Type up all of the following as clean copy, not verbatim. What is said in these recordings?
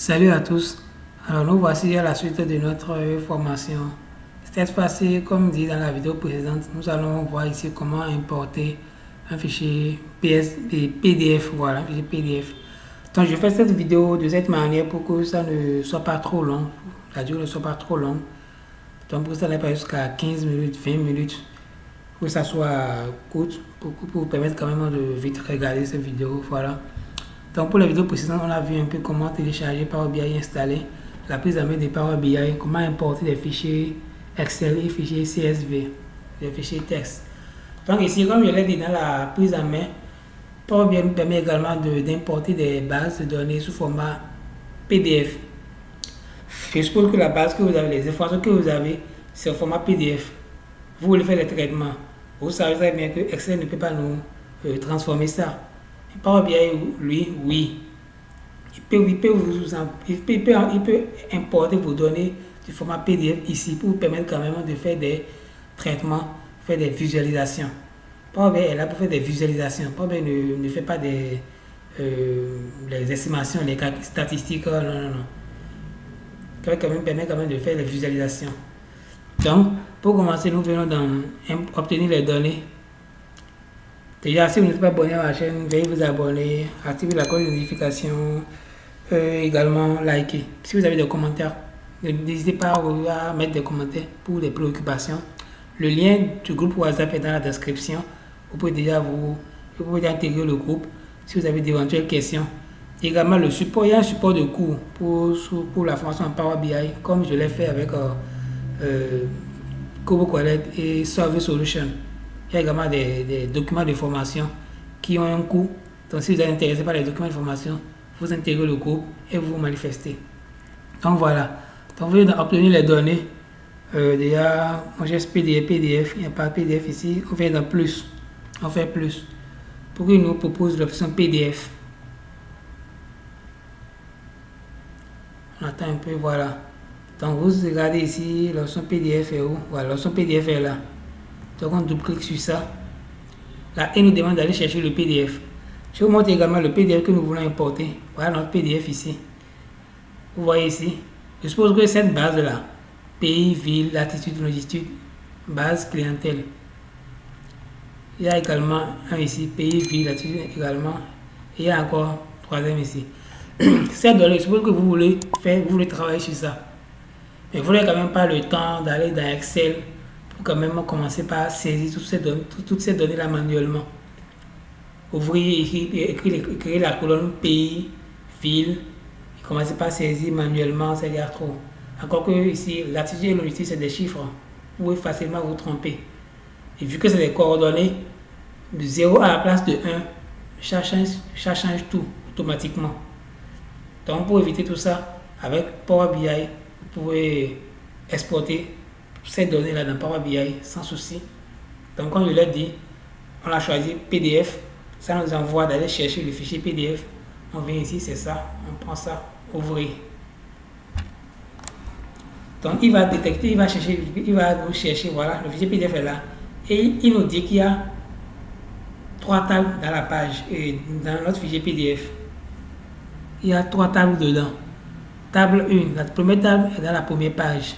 Salut à tous. Alors nous voici à la suite de notre formation. Cette fois-ci, comme dit dans la vidéo précédente, nous allons voir ici comment importer un fichier PDF. Voilà, un fichier PDF. Donc je fais cette vidéo de cette manière pour que ça ne soit pas trop long. La durée ne soit pas trop longue. Donc pour que ça n'aille pas jusqu'à 15 minutes, 20 minutes. Pour que ça soit court, pour vous permettre quand même de vite regarder cette vidéo. Voilà. Donc pour la vidéo précédente, on a vu un peu comment télécharger Power BI et installer la prise en main de Power BI, comment importer des fichiers Excel et fichiers CSV, des fichiers texte. Donc ici, comme je l'ai dit dans la prise en main, Power BI nous permet également d'importer des bases de données sous format PDF. Je suppose que la base que vous avez, les informations que vous avez, c'est au format PDF. Vous voulez faire les traitements. Vous savez très bien que Excel ne peut pas nous transformer ça. Power BI, lui, oui. Il peut importer vos données du format PDF ici pour vous permettre quand même de faire des traitements, faire des visualisations. Power BI est là pour faire des visualisations. Power BI ne fait pas les estimations, les statistiques, non, non, non. Ça permet quand même de faire les visualisations. Donc, pour commencer, nous venons dans obtenir les données. Déjà, si vous n'êtes pas abonné à ma chaîne, veuillez vous abonner, activer la cloche de notification, également liker. Si vous avez des commentaires, n'hésitez pas à mettre des commentaires pour les préoccupations. Le lien du groupe WhatsApp est dans la description. Vous pouvez déjà intégrer le groupe si vous avez d'éventuelles questions. Également, le support, il y a un support de cours pour la formation en Power BI, comme je l'ai fait avec Kobo Collect et Survey Solution. Il y a également des documents de formation qui ont un coût. Donc, si vous êtes intéressé par les documents de formation, vous intégrez le groupe et vous vous manifestez. Donc, voilà. Donc, vous venez d'obtenir les données. Déjà, moi j'ai PDF, il n'y a pas de PDF ici. On vient dans plus. On fait plus. Pour qu'il nous propose l'option PDF. On attend un peu, voilà. Donc, vous regardez ici, l'option PDF est où? Voilà, l'option PDF est là. Donc on double-clique sur ça. Là, il nous demande d'aller chercher le PDF. Je vous montre également le PDF que nous voulons importer. Voilà notre PDF ici. Vous voyez ici. Je suppose que cette base-là, pays, ville, latitude, longitude, base, clientèle. Il y a également un ici, pays, ville, latitude également. Et il y a encore troisième ici. Cette donnée, je suppose que vous voulez travailler sur ça. Mais vous n'avez quand même pas le temps d'aller dans Excel. Quand même commencer par saisir toutes ces données là manuellement. Ouvrir et créer la colonne pays, ville, et commencer par saisir manuellement, c'est déjà trop. Encore que ici, latitude et longitude, c'est des chiffres. Vous pouvez facilement vous tromper. Et vu que c'est des coordonnées, de 0 à la place de 1, ça change tout automatiquement. Donc pour éviter tout ça, avec Power BI, vous pouvez exporter ces données là dans Power BI sans souci. Donc comme je l'ai dit, on a choisi PDF, ça nous envoie d'aller chercher le fichier PDF. On vient ici, c'est ça, on prend ça, ouvrir. Donc il va détecter, il va nous chercher, voilà, le fichier PDF est là. Et il nous dit qu'il y a 3 tables dans la page, et dans notre fichier PDF. Il y a 3 tables dedans. Table 1, la première table est dans la première page.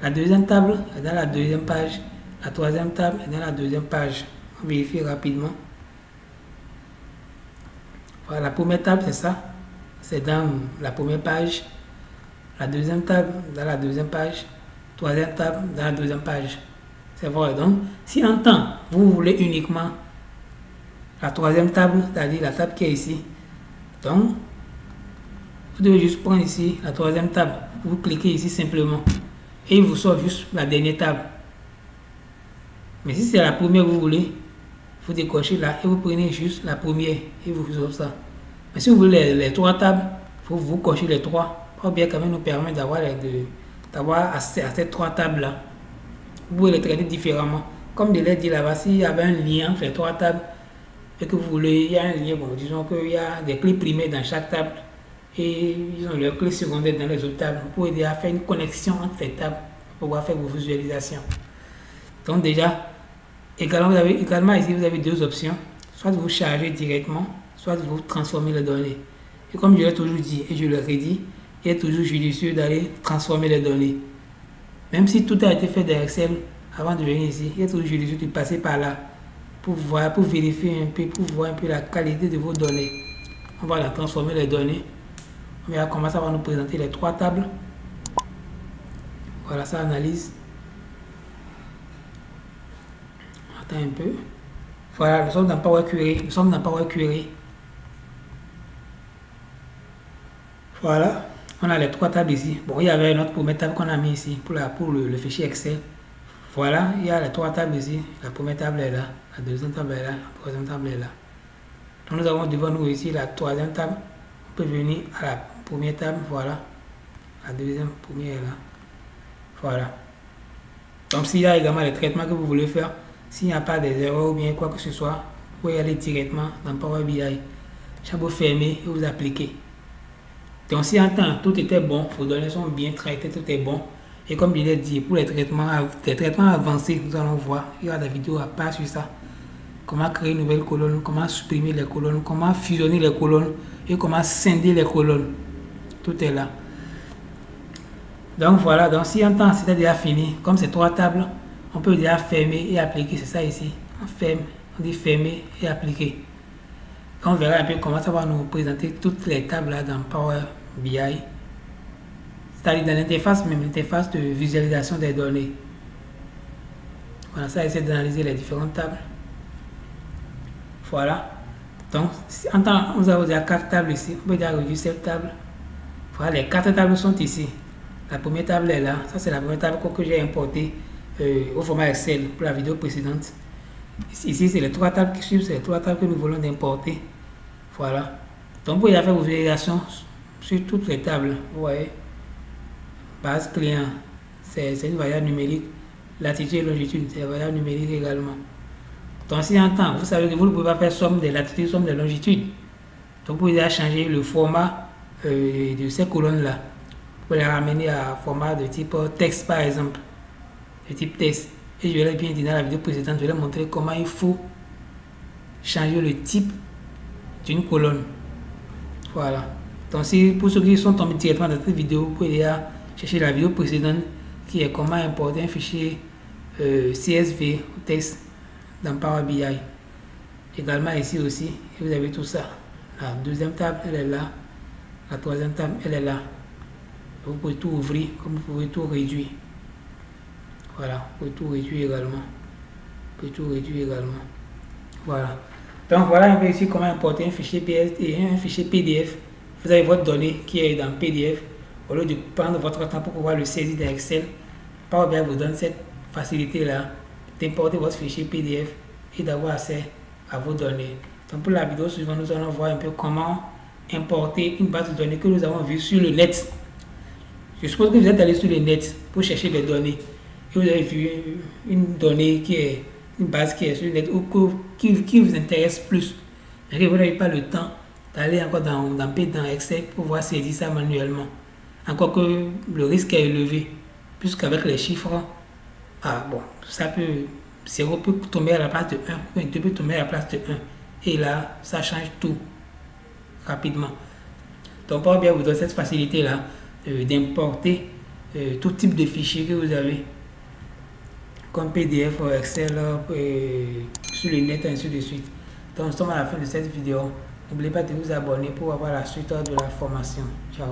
La deuxième table est dans la deuxième page. La troisième table est dans la deuxième page. On vérifie rapidement. Voilà, la première table, c'est ça. C'est dans la première page. La deuxième table, dans la deuxième page. Troisième table, dans la deuxième page. C'est vrai. Donc, si en temps, vous voulez uniquement la troisième table, c'est-à-dire la table qui est ici. Donc, vous devez juste prendre ici la troisième table. Vous cliquez ici simplement. Et il vous sort juste la dernière table. Mais si c'est la première que vous voulez, vous décochez là et vous prenez juste la première et vous sort ça. Mais si vous voulez les 3 tables, il faut vous cocher les 3. Pour bien quand même nous permet d'avoir accès à ces 3 tables là. Vous pouvez les traiter différemment. Comme je l'ai dit là-bas, s'il y avait un lien entre les 3 tables et que vous voulez, il y a un lien, bon, disons qu'il y a des clés primaires dans chaque table. Et ils ont leurs clés secondaires dans les autres tables. Vous pouvez déjà faire une connexion entre les tables pour pouvoir faire vos visualisations. Donc déjà, également ici, vous avez 2 options. Soit vous chargez directement, soit vous transformez les données. Et comme je l'ai toujours dit et je le redis, il est toujours judicieux d'aller transformer les données. Même si tout a été fait dans Excel avant de venir ici, il est toujours judicieux de passer par là pour voir, pour vérifier un peu, pour voir un peu la qualité de vos données. On va la transformer les données. On verra comment ça va nous présenter les 3 tables. Voilà, ça analyse. Attends un peu. Voilà, nous sommes dans Power Query. Nous sommes dans Power Query. Voilà, on a les 3 tables ici. Bon, il y avait une autre première table qu'on a mis ici pour le fichier Excel. Voilà, il y a les 3 tables ici. La première table est là, la deuxième table est là, la troisième table est là. Donc nous avons devant nous ici la troisième table. On peut venir à la première table, voilà. La deuxième, première est là. Voilà. Donc s'il y a également les traitements que vous voulez faire, s'il n'y a pas des erreurs ou bien quoi que ce soit, vous pouvez aller directement dans Power BI. Chapeau fermé et vous appliquez. Donc si en temps tout était bon, vos données sont bien traitées, tout est bon. Et comme je l'ai dit, pour les traitements avancés, nous allons voir, il y a des vidéos à part sur ça. Comment créer une nouvelle colonne, comment supprimer les colonnes, comment fusionner les colonnes et comment scinder les colonnes. Tout est là. Donc voilà, donc si en temps c'était déjà fini, comme ces 3 tables, on peut déjà fermer et appliquer, c'est ça ici. On ferme, on dit fermer et appliquer. On verra un peu comment ça va nous présenter toutes les tables là dans Power BI. C'est-à-dire dans l'interface, même l'interface de visualisation des données. Voilà, ça essaie d'analyser les différentes tables. Voilà. Donc, en temps, nous avons déjà 4 tables ici. On peut déjà réduire cette table. Voilà, les 4 tables sont ici. La première table est là. Ça, c'est la première table que j'ai importée au format Excel pour la vidéo précédente. Ici, c'est les 3 tables qui suivent. C'est les 3 tables que nous voulons importer. Voilà. Donc, vous pouvez faire vos vérifications sur toutes les tables. Vous voyez. Base client, c'est une variable numérique. Latitude et longitude, c'est une variable numérique également. Donc, si en temps, vous savez que vous ne pouvez pas faire somme des latitudes, somme des longitudes. Donc, vous pouvez déjà changer le format de ces colonnes-là. Vous pouvez les ramener à format de type texte, par exemple. De type texte. Et je vais bien dire dans la vidéo précédente, je vais montrer comment il faut changer le type d'une colonne. Voilà. Donc, si, pour ceux qui sont tombés directement dans cette vidéo, vous pouvez déjà chercher la vidéo précédente qui est comment importer un fichier CSV ou texte dans Power BI. Également ici aussi, vous avez tout ça. La deuxième table, elle est là. La troisième table, elle est là. Vous pouvez tout ouvrir, comme vous pouvez tout réduire. Voilà, vous pouvez tout réduire également. Vous pouvez tout réduire également. Voilà. Donc voilà un peu ici comment importer un fichier PS et un fichier PDF. Vous avez votre donnée qui est dans PDF. Au lieu de prendre votre temps pour pouvoir le saisir dans Excel, Power BI vous donne cette facilité-là d'importer votre fichier PDF et d'avoir accès à vos données. Donc pour la vidéo suivante, nous allons voir un peu comment importer une base de données que nous avons vue sur le net. Je suppose que vous êtes allé sur le net pour chercher des données et vous avez vu une donnée qui est une base qui est sur le net ou qui vous intéresse plus. Et que vous n'avez pas le temps d'aller encore dans Excel pour pouvoir saisir ça manuellement. Encore que le risque est élevé, puisqu'avec les chiffres, ça peut, 0 peut tomber à la place de 1, 2 peut tomber à la place de 1. Et là, ça change tout rapidement. Donc, Power BI vous donne cette facilité-là d'importer tout type de fichiers que vous avez, comme PDF, Excel, sur le net, ainsi de suite. Donc, nous sommes à la fin de cette vidéo. N'oubliez pas de vous abonner pour avoir la suite de la formation. Ciao.